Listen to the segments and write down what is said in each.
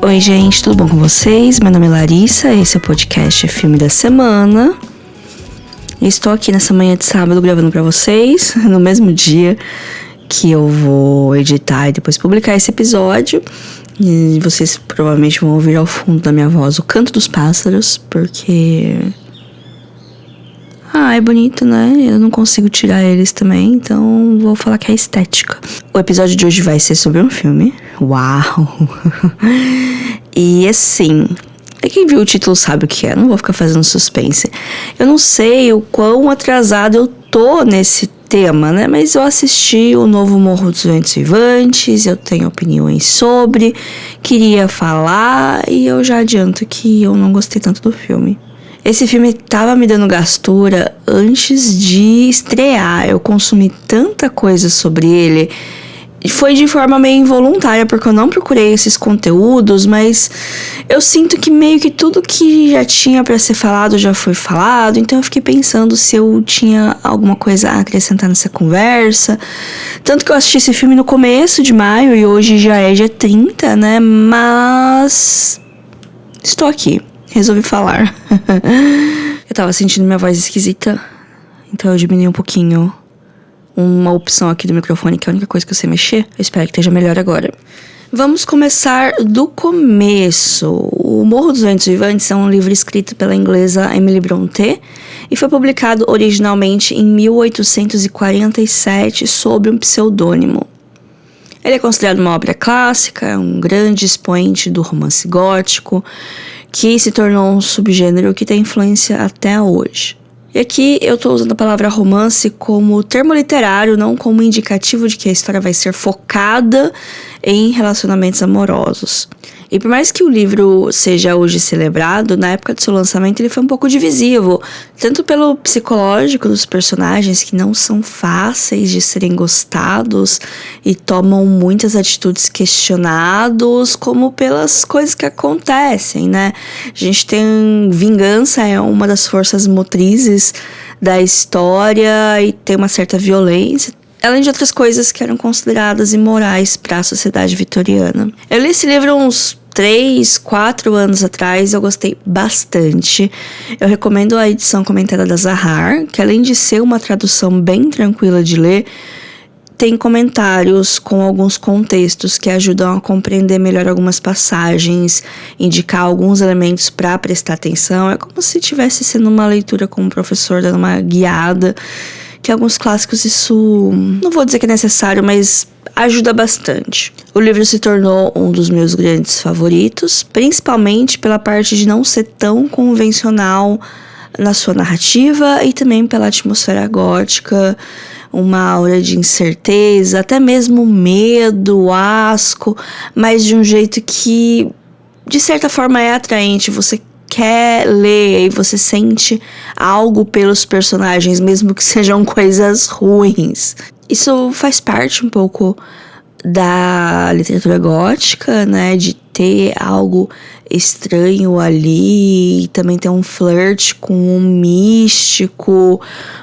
Oi gente, tudo bom com vocês? Meu nome é Larissa, esse é o podcast Filme da Semana. Estou aqui nessa manhã de sábado gravando pra vocês, no mesmo dia que eu vou editar e depois publicar esse episódio. E vocês provavelmente vão ouvir ao fundo da minha voz o canto dos pássaros, porque... é bonito, né? Eu não consigo tirar eles também, então vou falar que é estética. O episódio de hoje vai ser sobre um filme. Uau! E assim, quem viu o título sabe o que é, não vou ficar fazendo suspense. Eu não sei o quão atrasado eu tô nesse tema, né? Mas eu assisti o novo Morro dos Ventos Vivantes, eu tenho opiniões sobre, queria falar e eu já adianto que eu não gostei tanto do filme. Esse filme tava me dando gastura antes de estrear. Eu consumi tanta coisa sobre ele. Foi de forma meio involuntária, porque eu não procurei esses conteúdos, mas eu sinto que meio que tudo que já tinha pra ser falado já foi falado. Então eu fiquei pensando se eu tinha alguma coisa a acrescentar nessa conversa. Tanto que eu assisti esse filme no começo de maio e hoje já é dia 30, né? Mas estou aqui. Resolvi falar. Eu tava sentindo minha voz esquisita, então eu diminui um pouquinho uma opção aqui do microfone, que é a única coisa que eu sei mexer. Eu espero que esteja melhor agora. Vamos começar do começo. O Morro dos Ventos Vivantes é um livro escrito pela inglesa Emily Brontë e foi publicado originalmente em 1847 sob um pseudônimo. Ele é considerado uma obra clássica, é um grande expoente do romance gótico, que se tornou um subgênero que tem influência até hoje. E aqui eu estou usando a palavra romance como termo literário, não como indicativo de que a história vai ser focada em relacionamentos amorosos. E por mais que o livro seja hoje celebrado, na época do seu lançamento ele foi um pouco divisivo, tanto pelo psicológico dos personagens, que não são fáceis de serem gostados e tomam muitas atitudes questionados, como pelas coisas que acontecem, né? A gente tem vingança, é uma das forças motrizes da história e tem uma certa violência, além de outras coisas que eram consideradas imorais para a sociedade vitoriana. Eu li esse livro uns 3, 4 anos atrás, eu gostei bastante. Eu recomendo a edição comentada da Zahar, que além de ser uma tradução bem tranquila de ler, tem comentários com alguns contextos que ajudam a compreender melhor algumas passagens, indicar alguns elementos para prestar atenção. É como se estivesse sendo uma leitura com um professor dando uma guiada, que alguns clássicos isso, não vou dizer que é necessário, mas ajuda bastante. O livro se tornou um dos meus grandes favoritos, principalmente pela parte de não ser tão convencional na sua narrativa e também pela atmosfera gótica, uma aura de incerteza, até mesmo medo, asco, mas de um jeito que, de certa forma, é atraente. Você quer ler e você sente algo pelos personagens, mesmo que sejam coisas ruins. Isso faz parte um pouco da literatura gótica, né? De ter algo estranho ali, e também ter um flirt com um místico,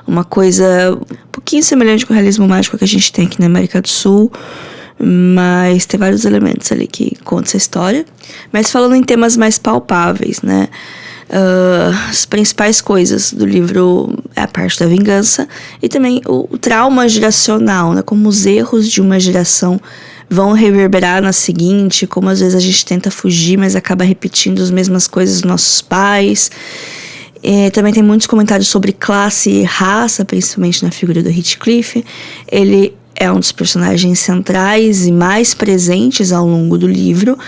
uma coisa um pouquinho semelhante com o realismo mágico que a gente tem aqui na América do Sul. Mas tem vários elementos ali que contam essa história. Mas falando em temas mais palpáveis, né? As principais coisas do livro é a parte da vingança e também o trauma geracional, né? Como os erros de uma geração vão reverberar na seguinte, como às vezes a gente tenta fugir, mas acaba repetindo as mesmas coisas dos nossos pais. Também tem muitos comentários sobre classe e raça, principalmente na figura do Heathcliff. Ele é um dos personagens centrais e mais presentes ao longo do livro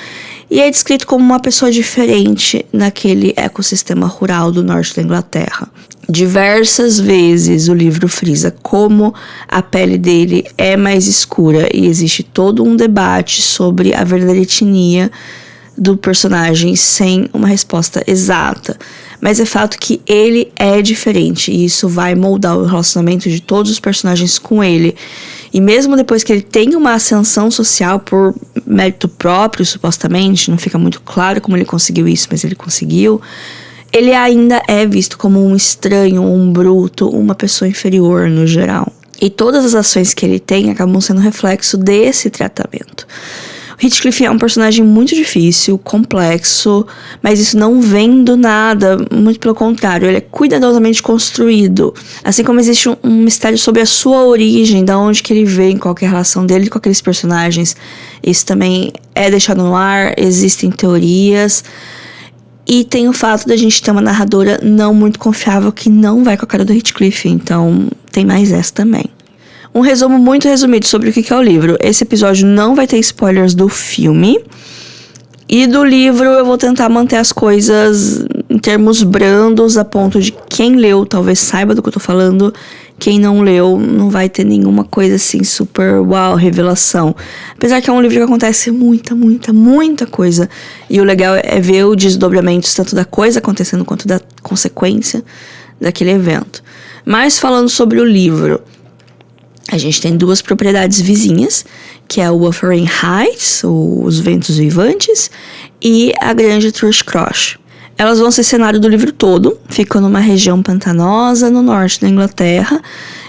e é descrito como uma pessoa diferente naquele ecossistema rural do norte da Inglaterra. Diversas vezes o livro frisa como a pele dele é mais escura e existe todo um debate sobre a verdadeira etnia do personagem sem uma resposta exata. Mas é fato que ele é diferente e isso vai moldar o relacionamento de todos os personagens com ele. E mesmo depois que ele tem uma ascensão social por mérito próprio, supostamente, não fica muito claro como ele conseguiu isso, mas ele conseguiu, ele ainda é visto como um estranho, um bruto, uma pessoa inferior no geral. E todas as ações que ele tem acabam sendo reflexo desse tratamento. Heathcliff é um personagem muito difícil, complexo, mas isso não vem do nada, muito pelo contrário, ele é cuidadosamente construído. Assim como existe um mistério sobre a sua origem, da onde que ele vem, qual que é a relação dele com aqueles personagens, isso também é deixado no ar, existem teorias. E tem o fato da gente ter uma narradora não muito confiável que não vai com a cara do Heathcliff, então tem mais essa também. Um resumo muito resumido sobre o que é o livro. Esse episódio não vai ter spoilers do filme. E do livro eu vou tentar manter as coisas em termos brandos, a ponto de quem leu talvez saiba do que eu tô falando. Quem não leu não vai ter nenhuma coisa assim super uau, revelação. Apesar que é um livro que acontece muita coisa. E o legal é ver o desdobramento tanto da coisa acontecendo quanto da consequência daquele evento. Mas falando sobre o livro, a gente tem 2 propriedades vizinhas, que é o Wuthering Heights, os Ventos Vivantes, e a Grande Thrushcross. Elas vão ser cenário do livro todo, ficam numa região pantanosa no norte da Inglaterra,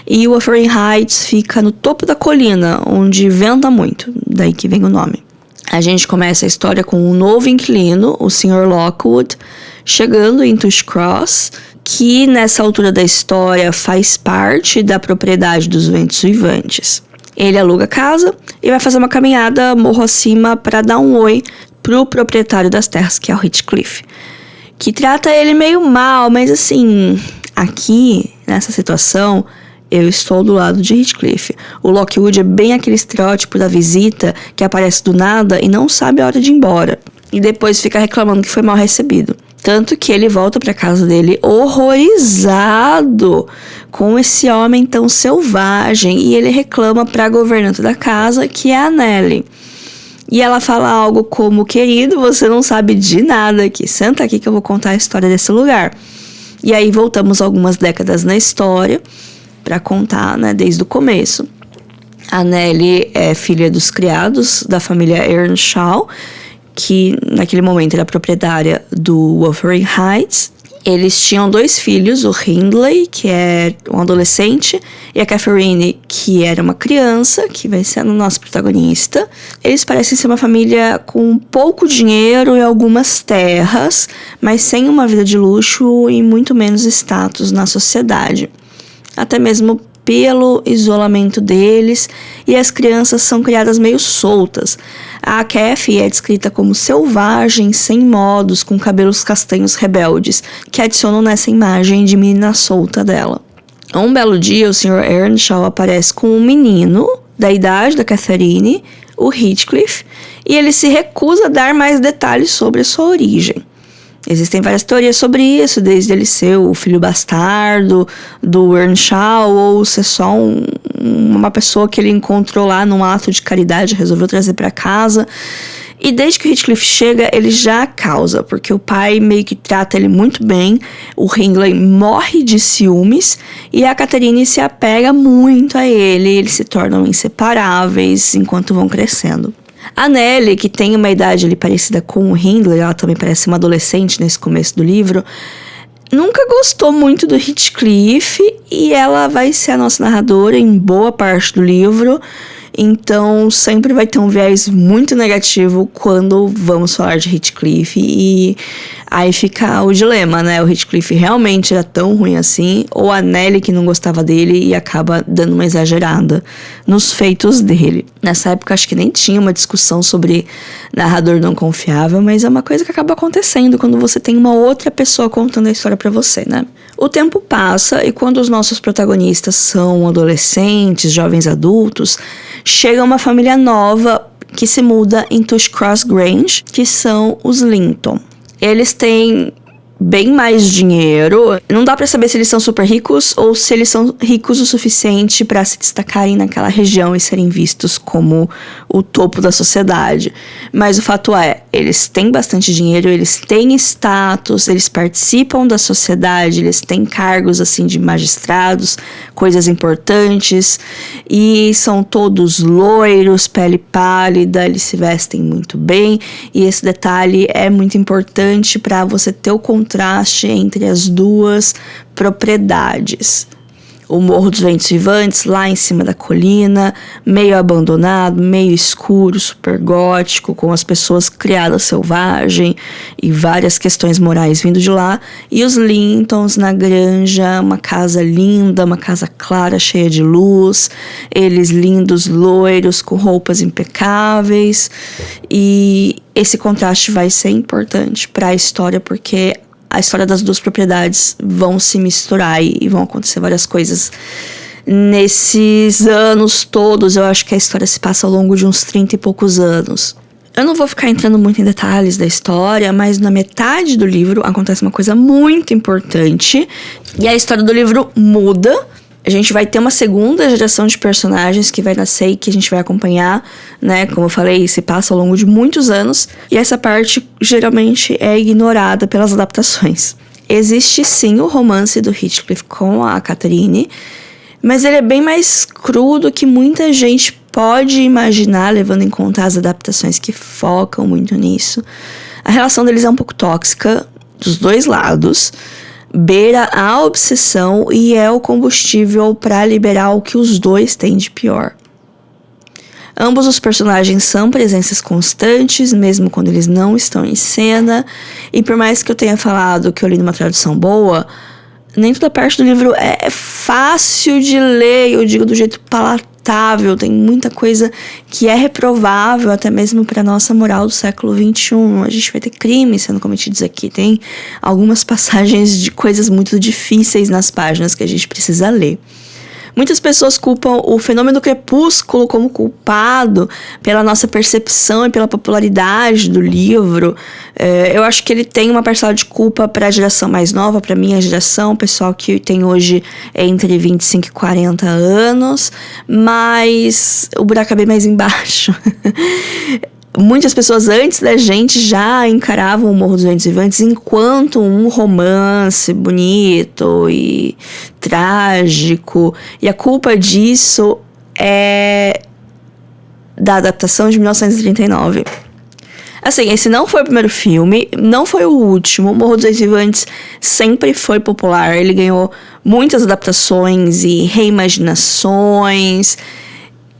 e o Wuthering Heights fica no topo da colina, onde venta muito, daí que vem o nome. A gente começa a história com um novo inquilino, o Sr. Lockwood, chegando em Thrushcross, que nessa altura da história faz parte da propriedade dos Ventos Vivantes. Ele aluga a casa e vai fazer uma caminhada morro acima para dar um oi pro proprietário das terras, que é o Heathcliff, que trata ele meio mal, mas assim, aqui, nessa situação, eu estou do lado de Heathcliff. O Lockwood é bem aquele estereótipo da visita que aparece do nada e não sabe a hora de ir embora. E depois fica reclamando que foi mal recebido. Tanto que ele volta para casa dele horrorizado com esse homem tão selvagem. E ele reclama para a governanta da casa, que é a Nelly. E ela fala algo como: querido, você não sabe de nada aqui. Senta aqui que eu vou contar a história desse lugar. E aí voltamos algumas décadas na história para contar, né, desde o começo. A Nelly é filha dos criados da família Earnshaw, que naquele momento era proprietária do Wuthering Heights. Eles tinham 2 filhos, o Hindley, que é um adolescente, e a Catherine, que era uma criança, que vai ser a nossa protagonista. Eles parecem ser uma família com pouco dinheiro e algumas terras, mas sem uma vida de luxo e muito menos status na sociedade. Até mesmo pelo isolamento deles, e as crianças são criadas meio soltas. A Kathy é descrita como selvagem, sem modos, com cabelos castanhos rebeldes, que adicionam nessa imagem de menina solta dela. Um belo dia, o Sr. Earnshaw aparece com um menino da idade da Catherine, o Heathcliff, e ele se recusa a dar mais detalhes sobre a sua origem. Existem várias teorias sobre isso, desde ele ser o filho bastardo do Earnshaw ou ser só uma pessoa que ele encontrou lá num ato de caridade, resolveu trazer para casa. E desde que o Heathcliff chega, ele já causa, porque o pai meio que trata ele muito bem, o Hindley morre de ciúmes e a Catherine se apega muito a ele, eles se tornam inseparáveis enquanto vão crescendo. A Nelly, que tem uma idade ali parecida com o Hindley, ela também parece uma adolescente nesse começo do livro, nunca gostou muito do Heathcliff e ela vai ser a nossa narradora em boa parte do livro. Então sempre vai ter um viés muito negativo quando vamos falar de Heathcliff. E aí fica o dilema, né? O Heathcliff realmente era tão ruim assim, ou a Nelly que não gostava dele e acaba dando uma exagerada nos feitos dele. Nessa época acho que nem tinha uma discussão sobre narrador não confiável, mas é uma coisa que acaba acontecendo quando você tem uma outra pessoa contando a história pra você, né? O tempo passa e quando os nossos protagonistas são adolescentes, jovens adultos, chega uma família nova que se muda em Thrushcross Grange, que são os Linton. Eles têm bem mais dinheiro. Não dá pra saber se eles são super ricos ou se eles são ricos o suficiente pra se destacarem naquela região e serem vistos como o topo da sociedade. Mas o fato é, eles têm bastante dinheiro, eles têm status, eles participam da sociedade, eles têm cargos assim de magistrados, coisas importantes, e são todos loiros, pele pálida, eles se vestem muito bem, e esse detalhe é muito importante para você ter o contraste entre as duas propriedades. o Morro dos Ventos Vivantes, lá em cima da colina, meio abandonado, meio escuro, super gótico, com as pessoas criadas selvagem e várias questões morais vindo de lá. E os Lintons na granja, uma casa linda, uma casa clara, cheia de luz, eles lindos, loiros, com roupas impecáveis. E esse contraste vai ser importante para a história, porque a história das duas propriedades vão se misturar e vão acontecer várias coisas nesses anos todos. Eu acho que a história se passa ao longo de uns 30 e poucos anos. Eu não vou ficar entrando muito em detalhes da história, mas na metade do livro acontece uma coisa muito importante e a história do livro muda. A gente vai ter uma segunda geração de personagens que vai nascer e que a gente vai acompanhar, né? Como eu falei, se passa ao longo de muitos anos. E essa parte geralmente é ignorada pelas adaptações. Existe sim o romance do Heathcliff com a Catherine, mas ele é bem mais cru do que muita gente pode imaginar, levando em conta as adaptações que focam muito nisso. A relação deles é um pouco tóxica, dos dois lados. Beira a obsessão e é o combustível para liberar o que os dois têm de pior. Ambos os personagens são presenças constantes, mesmo quando eles não estão em cena, e por mais que eu tenha falado que eu li numa tradução boa, nem toda parte do livro é fácil de ler, eu digo do jeito palatável. Tem muita coisa que é reprovável, até mesmo para nossa moral do século XXI. A gente vai ter crimes sendo cometidos aqui. Tem algumas passagens de coisas muito difíceis nas páginas que a gente precisa ler. Muitas pessoas culpam o fenômeno crepúsculo como culpado pela nossa percepção e pela popularidade do livro. Eu acho que ele tem uma parcela de culpa para a geração mais nova, para a minha geração, o pessoal que tem hoje entre 25 e 40 anos, mas o buraco é bem mais embaixo. Muitas pessoas antes da gente já encaravam o Morro dos Ventos Vivantes enquanto um romance bonito e trágico. E a culpa disso é da adaptação de 1939. Assim, esse não foi o primeiro filme, não foi o último. O Morro dos Ventos Vivantes sempre foi popular. Ele ganhou muitas adaptações e reimaginações.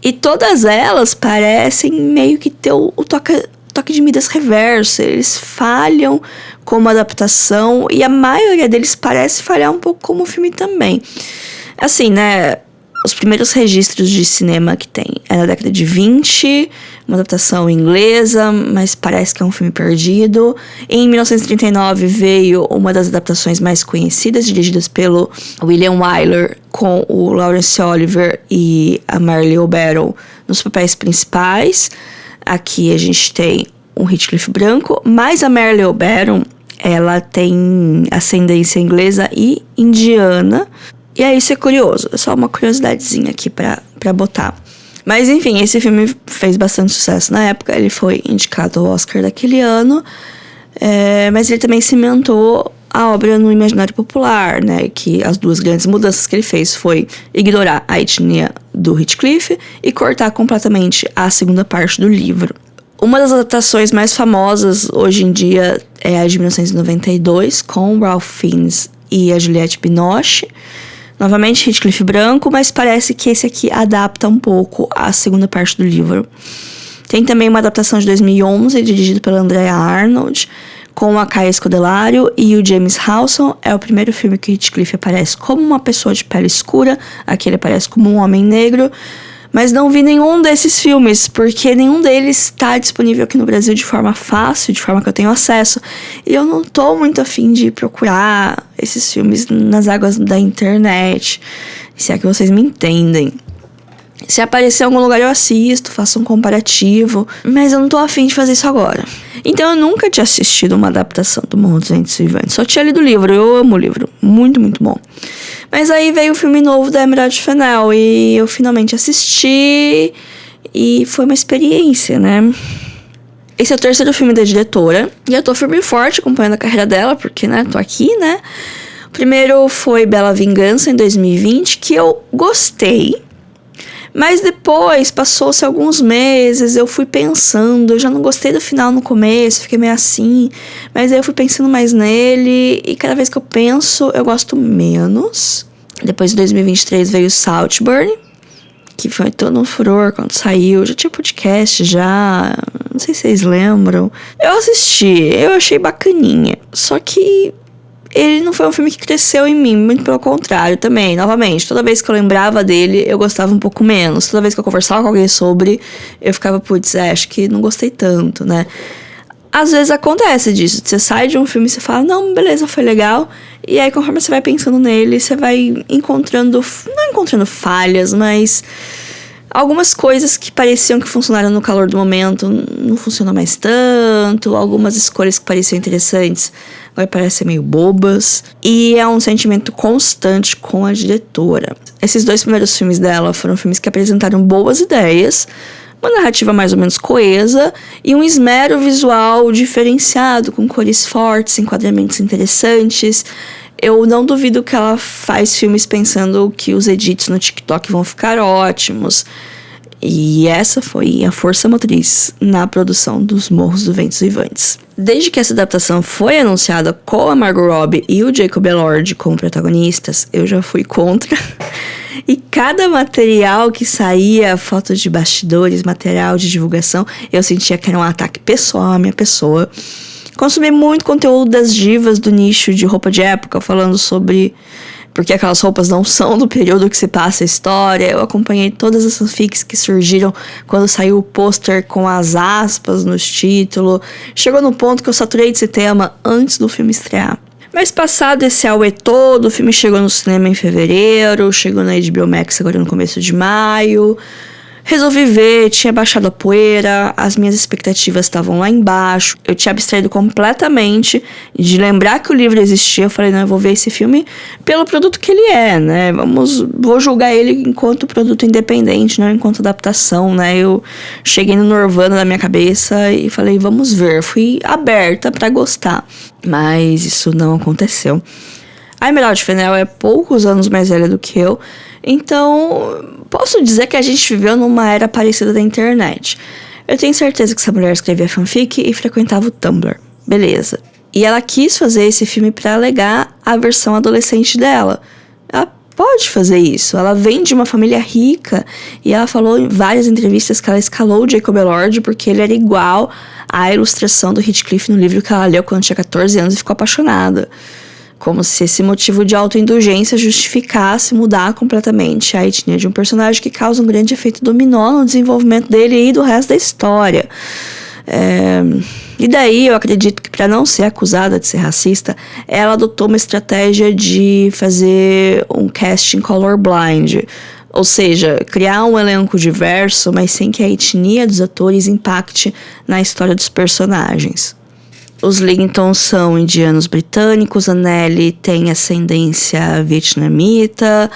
E todas elas parecem meio que ter o toque de Midas reverso. Eles falham como adaptação e a maioria deles parece falhar um pouco como filme também. Assim, né? Os primeiros registros de cinema que tem é na década de 20, uma adaptação inglesa, mas parece que é um filme perdido. Em 1939 veio uma das adaptações mais conhecidas, dirigidas pelo William Wyler, com o Laurence Olivier e a Marley O'Barrow nos papéis principais. Aqui a gente tem um Heathcliff branco, mas a Marley O'Barrow, ela tem ascendência inglesa e indiana. E aí isso é curioso, é só uma curiosidadezinha aqui pra botar. Mas enfim, esse filme fez bastante sucesso na época, ele foi indicado ao Oscar daquele ano, mas ele também cimentou a obra no imaginário popular, né? Que as duas grandes mudanças que ele fez foi ignorar a etnia do Heathcliff e cortar completamente a segunda parte do livro. Uma das adaptações mais famosas hoje em dia é a de 1992, com Ralph Fiennes e a Juliette Binoche. Novamente, Heathcliff branco, mas parece que esse aqui adapta um pouco a segunda parte do livro. Tem também uma adaptação de 2011, dirigida pela Andrea Arnold, com a Kaia Scodelario e o James Howson. É o primeiro filme que Heathcliff aparece como uma pessoa de pele escura, aqui ele aparece como um homem negro. Mas não vi nenhum desses filmes, porque nenhum deles está disponível aqui no Brasil de forma fácil, de forma que eu tenho acesso. E eu não tô muito afim de procurar esses filmes nas águas da internet, se é que vocês me entendem. Se aparecer em algum lugar eu assisto, faço um comparativo, mas eu não tô afim de fazer isso agora. Então eu nunca tinha assistido uma adaptação do Morro dos Ventos Vivantes, só tinha lido o livro, eu amo o livro, muito, muito bom. Mas aí veio o filme novo da Emerald Fennell e eu finalmente assisti e foi uma experiência, né? Esse é o terceiro filme da diretora e eu tô firme e forte acompanhando a carreira dela, porque, né, tô aqui, né? O primeiro foi Bela Vingança, em 2020, que eu gostei. Mas depois, passou-se alguns meses, eu fui pensando, eu já não gostei do final no começo, fiquei meio assim, mas aí eu fui pensando mais nele, e cada vez que eu penso, eu gosto menos. Depois, em 2023, veio Saltburn, que foi todo um furor quando saiu. Já tinha podcast, já. Não sei se vocês lembram. Eu assisti, eu achei bacaninha. Só que ele não foi um filme que cresceu em mim, muito pelo contrário também. Novamente, toda vez que eu lembrava dele, eu gostava um pouco menos. Toda vez que eu conversava com alguém sobre, eu ficava, putz, acho que não gostei tanto, né? Às vezes acontece disso. Você sai de um filme e você fala, não, beleza, foi legal. E aí, conforme você vai pensando nele, você vai encontrando... Não encontrando falhas, mas... algumas coisas que pareciam que funcionaram no calor do momento não funcionam mais tanto. Algumas escolhas que pareciam interessantes agora parecem meio bobas. E é um sentimento constante com a diretora. Esses 2 primeiros filmes dela foram filmes que apresentaram boas ideias, uma narrativa mais ou menos coesa e um esmero visual diferenciado, com cores fortes, enquadramentos interessantes. Eu não duvido que ela faz filmes pensando que os edits no TikTok vão ficar ótimos. E essa foi a força motriz na produção dos Morros do Ventos Vivantes. Desde que essa adaptação foi anunciada com a Margot Robbie e o Jacob Elord como protagonistas, eu já fui contra. E cada material que saía, fotos de bastidores, material de divulgação, eu sentia que era um ataque pessoal à minha pessoa. Consumi muito conteúdo das divas do nicho de roupa de época, falando sobre porque aquelas roupas não são do período que se passa a história. Eu acompanhei todas essas fics que surgiram quando saiu o pôster com as aspas nos títulos. Chegou no ponto que eu saturei desse tema antes do filme estrear. Mas passado esse auê todo, o filme chegou no cinema em fevereiro, chegou na HBO Max agora no começo de maio. Resolvi ver, tinha baixado a poeira, as minhas expectativas estavam lá embaixo. Eu tinha abstraído completamente de lembrar que o livro existia. Eu falei, não, eu vou ver esse filme pelo produto que ele é, né? Vou julgar ele enquanto produto independente, não enquanto adaptação, né? Eu cheguei no Nirvana na minha cabeça e falei, vamos ver. Fui aberta pra gostar, mas isso não aconteceu. A Emerald Fennell é poucos anos mais velha do que eu, então posso dizer que a gente viveu numa era parecida da internet. Eu tenho certeza que essa mulher escrevia fanfic e frequentava o Tumblr. Beleza. E ela quis fazer esse filme pra alegar a versão adolescente dela. Ela pode fazer isso. Ela vem de uma família rica e ela falou em várias entrevistas que ela escalou o Jacob Elord porque ele era igual à ilustração do Heathcliff no livro que ela leu quando tinha 14 anos e ficou apaixonada. Como se esse motivo de autoindulgência justificasse mudar completamente a etnia de um personagem que causa um grande efeito dominó no desenvolvimento dele e do resto da história. E daí eu acredito que, para não ser acusada de ser racista, ela adotou uma estratégia de fazer um casting colorblind. Ou seja, criar um elenco diverso, mas sem que a etnia dos atores impacte na história dos personagens. Os Linton são indianos britânicos, a Nellie tem ascendência vietnamita.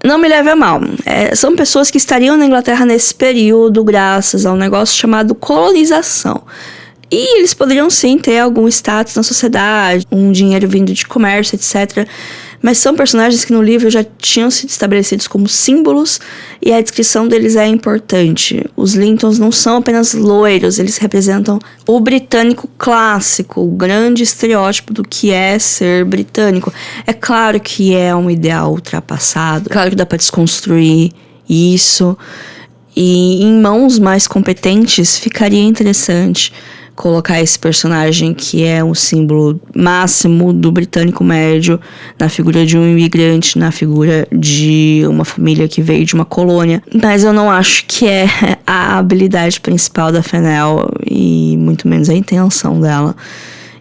Não me leve a mal, são pessoas que estariam na Inglaterra nesse período graças a um negócio chamado colonização. E eles poderiam sim ter algum status na sociedade, um dinheiro vindo de comércio, etc. Mas são personagens que no livro já tinham sido estabelecidos como símbolos e a descrição deles é importante. Os Lintons não são apenas loiros, eles representam o britânico clássico, o grande estereótipo do que é ser britânico. É claro que é um ideal ultrapassado, claro que dá para desconstruir isso, e em mãos mais competentes ficaria interessante colocar esse personagem que é um símbolo máximo do britânico médio na figura de um imigrante, na figura de uma família que veio de uma colônia. Mas eu não acho que é a habilidade principal da Fennell e muito menos a intenção dela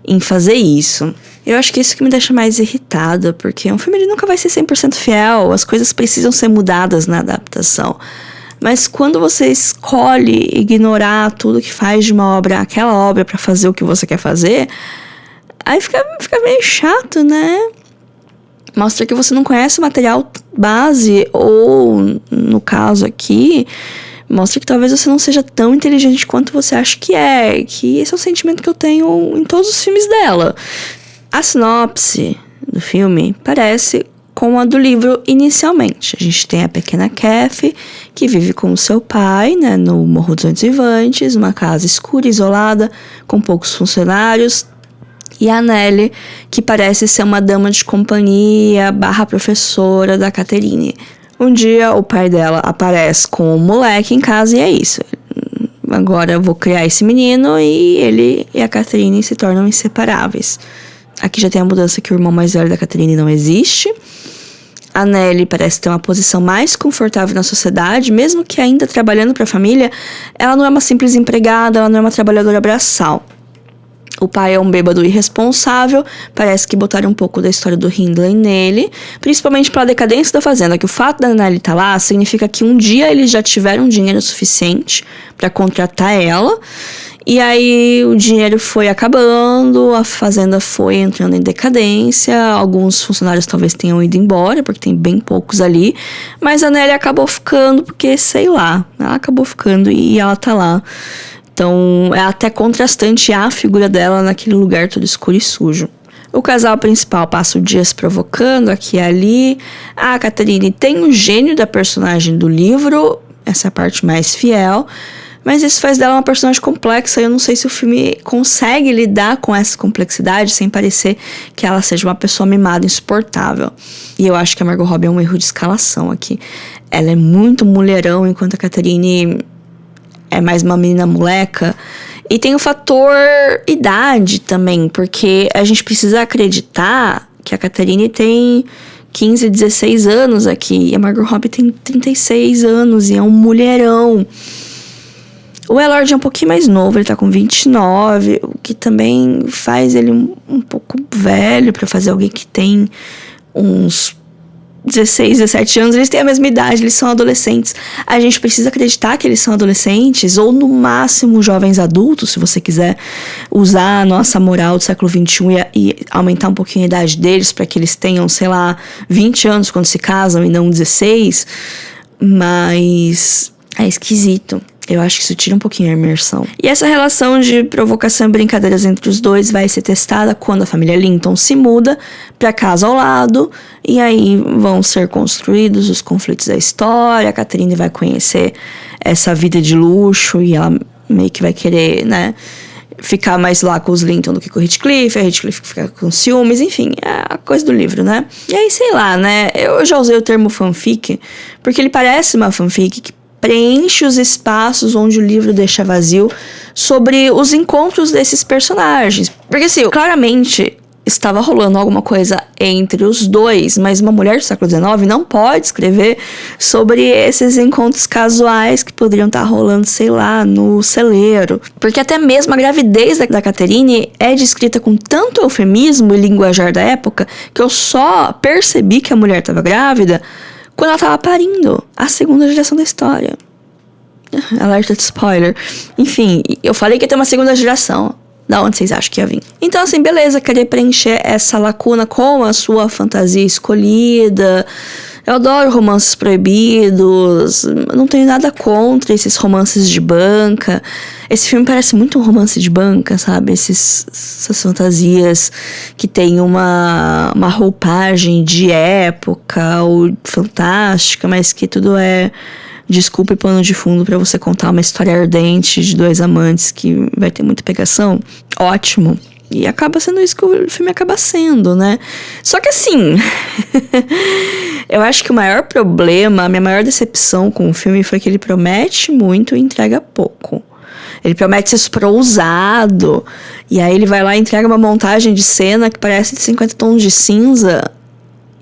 em fazer isso. Eu acho que isso que me deixa mais irritada, porque um filme ele nunca vai ser 100% fiel, as coisas precisam ser mudadas na adaptação. Mas quando você escolhe ignorar tudo que faz de uma obra, aquela obra, pra fazer o que você quer fazer, aí fica meio chato, né? Mostra que você não conhece o material base, ou, no caso aqui, mostra que talvez você não seja tão inteligente quanto você acha que é. Que esse é o sentimento que eu tenho em todos os filmes dela. A sinopse do filme parece com a do livro inicialmente. A gente tem a pequena Kathy, que vive com o seu pai, né, no Morro dos Ventos Vivantes, uma casa escura, isolada, com poucos funcionários. E a Nellie, que parece ser uma dama de companhia / professora da Catherine. Um dia o pai dela aparece com um moleque em casa e é isso. Agora eu vou criar esse menino e ele e a Catherine se tornam inseparáveis. Aqui já tem a mudança que o irmão mais velho da Catherine não existe. A Nellie parece ter uma posição mais confortável na sociedade, mesmo que ainda trabalhando para a família, ela não é uma simples empregada, ela não é uma trabalhadora braçal. O pai é um bêbado irresponsável, parece que botaram um pouco da história do Hindley nele, principalmente pela decadência da fazenda, que o fato da Nellie estar lá significa que um dia eles já tiveram dinheiro suficiente para contratar ela, e aí o dinheiro foi acabando, a fazenda foi entrando em decadência, alguns funcionários talvez tenham ido embora, porque tem bem poucos ali, mas a Nellie acabou ficando porque, sei lá, ela acabou ficando e ela tá lá. Então, é até contrastante a figura dela naquele lugar todo escuro e sujo. O casal principal passa o dia se provocando aqui e ali. A Catherine tem o gênio da personagem do livro, essa é a parte mais fiel, mas isso faz dela uma personagem complexa e eu não sei se o filme consegue lidar com essa complexidade sem parecer que ela seja uma pessoa mimada, insuportável. E eu acho que a Margot Robbie é um erro de escalação aqui. Ela é muito mulherão, enquanto a Catherine é mais uma menina moleca. E tem o fator idade também, porque a gente precisa acreditar que a Catherine tem 15, 16 anos aqui, e a Margot Robbie tem 36 anos e é um mulherão. O Elord é um pouquinho mais novo, ele tá com 29, o que também faz ele um pouco velho pra fazer alguém que tem uns 16, 17 anos. Eles têm a mesma idade, eles são adolescentes. A gente precisa acreditar que eles são adolescentes, ou no máximo jovens adultos, se você quiser usar a nossa moral do século XXI e aumentar um pouquinho a idade deles para que eles tenham, sei lá, 20 anos quando se casam e não 16. Mas é esquisito. Eu acho que isso tira um pouquinho a imersão. E essa relação de provocação e brincadeiras entre os dois vai ser testada quando a família Linton se muda pra casa ao lado. E aí vão ser construídos os conflitos da história. A Catherine vai conhecer essa vida de luxo e ela meio que vai querer, né, ficar mais lá com os Linton do que com o Heathcliff. A Heathcliff fica com ciúmes, enfim, é a coisa do livro, né? E aí, sei lá, né, eu já usei o termo fanfic porque ele parece uma fanfic que preenche os espaços onde o livro deixa vazio sobre os encontros desses personagens. Porque assim, claramente estava rolando alguma coisa entre os dois, mas uma mulher do século XIX não pode escrever sobre esses encontros casuais que poderiam estar rolando, sei lá, no celeiro. Porque até mesmo a gravidez da Catherine é descrita com tanto eufemismo e linguajar da época que eu só percebi que a mulher estava grávida quando ela tava parindo a segunda geração da história. Alerta de spoiler. Enfim, eu falei que ia ter uma segunda geração. Da onde vocês acham que ia vir? Então, assim, beleza, querer preencher essa lacuna com a sua fantasia escolhida. Eu adoro romances proibidos. Não tenho nada contra esses romances de banca. Esse filme parece muito um romance de banca, sabe? Essas fantasias que tem uma roupagem de época ou fantástica, mas que tudo é desculpa e pano de fundo pra você contar uma história ardente de dois amantes que vai ter muita pegação. Ótimo. E acaba sendo isso que o filme acaba sendo, né? Só que assim, eu acho que o maior problema, a minha maior decepção com o filme foi que ele promete muito e entrega pouco. Ele promete ser super ousado, e aí ele vai lá e entrega uma montagem de cena que parece de 50 tons de cinza.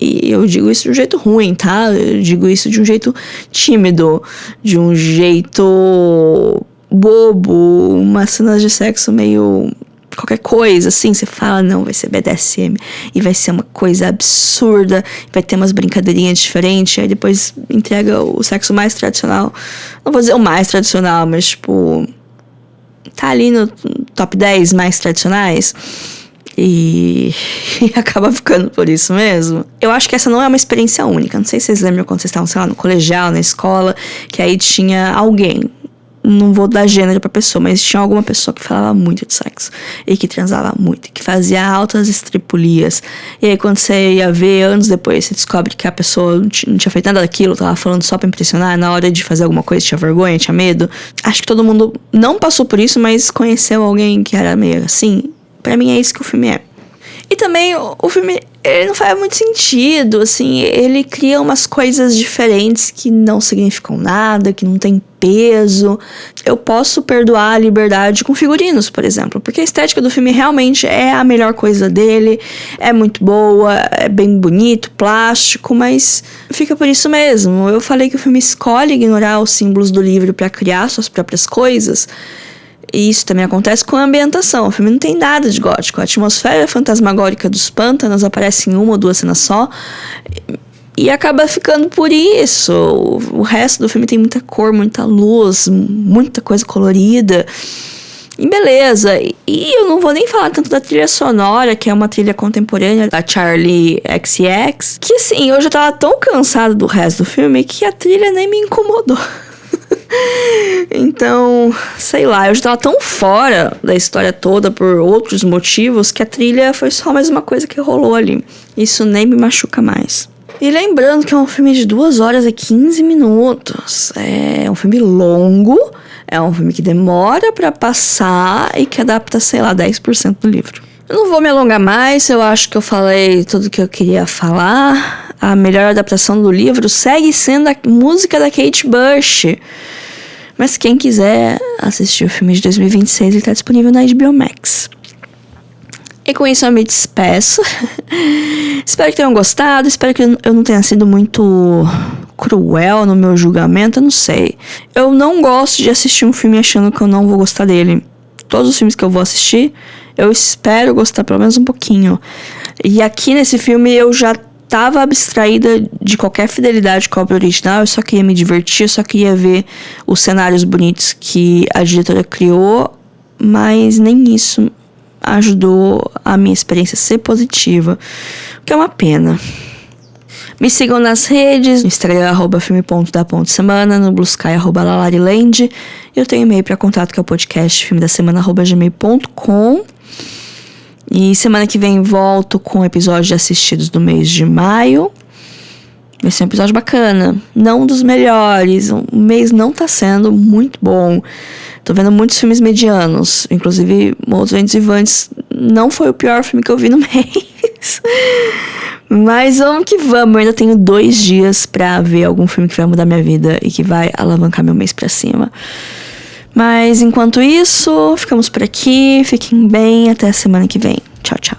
E eu digo isso de um jeito ruim, tá? Eu digo isso de um jeito tímido, de um jeito bobo, umas cenas de sexo meio qualquer coisa, assim, você fala, não, vai ser BDSM, e vai ser uma coisa absurda, vai ter umas brincadeirinhas diferentes, aí depois entrega o sexo mais tradicional, não vou dizer o mais tradicional, mas tipo, tá ali no top 10 mais tradicionais, e acaba ficando por isso mesmo. Eu acho que essa não é uma experiência única, não sei se vocês lembram quando vocês estavam, sei lá, no colegial, na escola, que aí tinha alguém, não vou dar gênero pra pessoa, mas tinha alguma pessoa que falava muito de sexo e que transava muito, que fazia altas estripulias, e aí quando você ia ver anos depois, você descobre que a pessoa não tinha feito nada daquilo, tava falando só pra impressionar, na hora de fazer alguma coisa tinha vergonha, tinha medo. Acho que todo mundo não passou por isso, mas conheceu alguém que era meio assim. Pra mim é isso que o filme é. E também o filme, ele não faz muito sentido, assim, ele cria umas coisas diferentes que não significam nada, que não tem peso. Eu posso perdoar a liberdade com figurinos, por exemplo, porque a estética do filme realmente é a melhor coisa dele, é muito boa, é bem bonito, plástico, mas fica por isso mesmo. Eu falei que o filme escolhe ignorar os símbolos do livro para criar suas próprias coisas. E isso também acontece com a ambientação. O filme não tem nada de gótico. A atmosfera fantasmagórica dos pântanos aparece em uma ou duas cenas só. E acaba ficando por isso. O resto do filme tem muita cor, muita luz, muita coisa colorida. E beleza. E eu não vou nem falar tanto da trilha sonora, que é uma trilha contemporânea da Charli XCX. Que assim, eu já tava tão cansada do resto do filme que a trilha nem me incomodou. Então, sei lá, eu já tava tão fora da história toda por outros motivos que a trilha foi só mais uma coisa que rolou ali. Isso nem me machuca mais. E lembrando que é um filme de 2 horas e 15 minutos. É um filme longo, é um filme que demora pra passar e que adapta, sei lá, 10% do livro. Eu não vou me alongar mais, eu acho que eu falei tudo o que eu queria falar. A melhor adaptação do livro segue sendo a música da Kate Bush. Mas quem quiser assistir o filme de 2026, ele tá disponível na HBO Max. E com isso eu me despeço. Espero que tenham gostado, espero que eu não tenha sido muito cruel no meu julgamento, eu não sei. Eu não gosto de assistir um filme achando que eu não vou gostar dele. Todos os filmes que eu vou assistir, eu espero gostar pelo menos um pouquinho. E aqui nesse filme eu já tava abstraída de qualquer fidelidade com a obra original, eu só queria me divertir, eu só queria ver os cenários bonitos que a diretora criou, mas nem isso ajudou a minha experiência a ser positiva, o que é uma pena. Me sigam nas redes, no Instagram, @filme.da.semana, no Blue Sky, @lalariland. Eu tenho e-mail para contato, que é o podcast filmedasemana@gmail.com. E semana que vem volto com episódios assistidos do mês de maio. Vai ser um episódio bacana. Não dos melhores. O mês não tá sendo muito bom. Tô vendo muitos filmes medianos. Inclusive, Os Ventos Vivantes não foi o pior filme que eu vi no mês. Mas vamos que vamos. Eu ainda tenho 2 dias pra ver algum filme que vai mudar minha vida e que vai alavancar meu mês pra cima. Mas enquanto isso, ficamos por aqui. Fiquem bem. Até a semana que vem. Tchau, tchau.